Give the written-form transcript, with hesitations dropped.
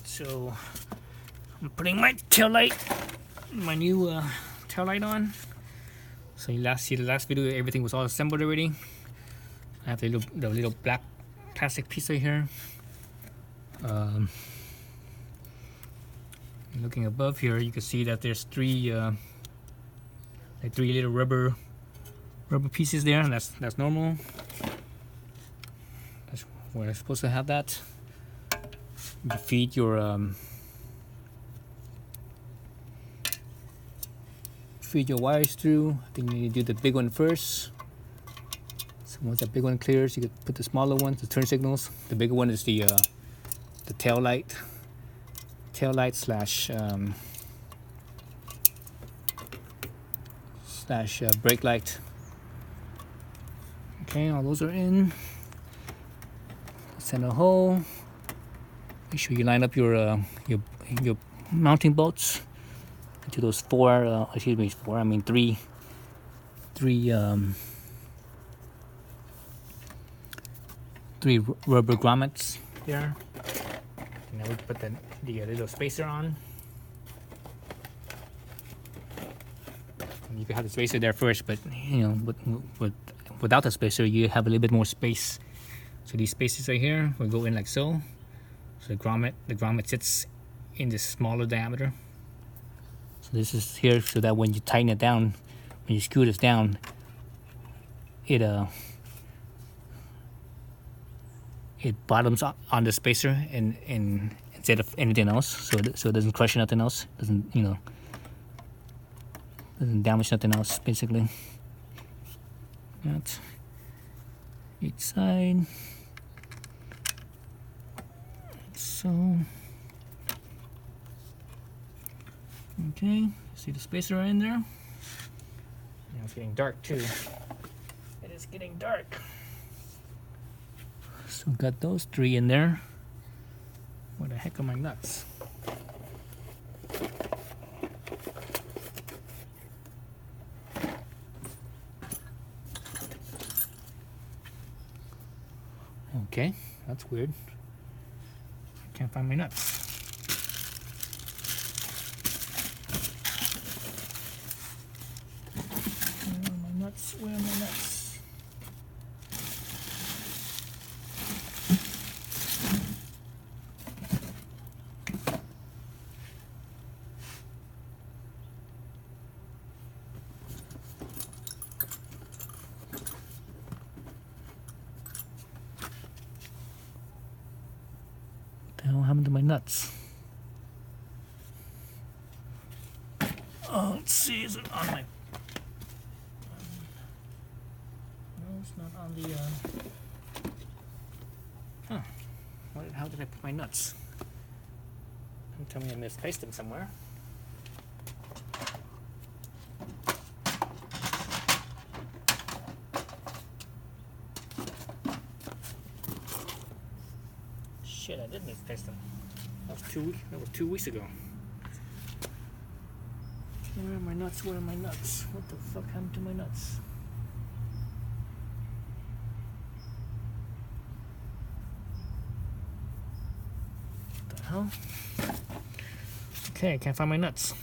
Alright, so I'm putting my tail light, my new tail light on. So you see the last video, everything was all assembled already. I have the little black plastic piece right here. Looking above here, you can see that there's three little rubber pieces there, and that's normal. That's where I'm supposed to have that. You feed your wires through. I think you need to do the big one first. So once that big one clears, you could put the smaller one, the turn signals. The bigger one is the tail light slash brake light. Okay, all those are in. Center hole. Make sure you line up your mounting bolts into those three rubber grommets there. And then we put the little spacer on. And you can have the spacer there first, but without the spacer, you have a little bit more space. So these spaces right here will go in like so. So the grommet sits in this smaller diameter. So this is here so that when you tighten it down, when you screw this down, it bottoms on the spacer and instead of anything else, so it doesn't crush nothing else, doesn't damage nothing else basically. That's each side. So okay, see the spacer right in there. Now it's getting dark too. It is getting dark. So got those three in there. Where the heck are my nuts? Okay, that's weird. I can't find my nuts. Where are my nuts? Where are my nuts? What the hell happened to my nuts? Oh, let's see, is it on my... No, it's not on the... Huh. How did I put my nuts? Don't tell me I misplaced them somewhere. Shit, I did misplace them. That was 2 weeks ago. Where are my nuts? Where are my nuts? What the fuck happened to my nuts? What the hell? Okay, I can't find my nuts.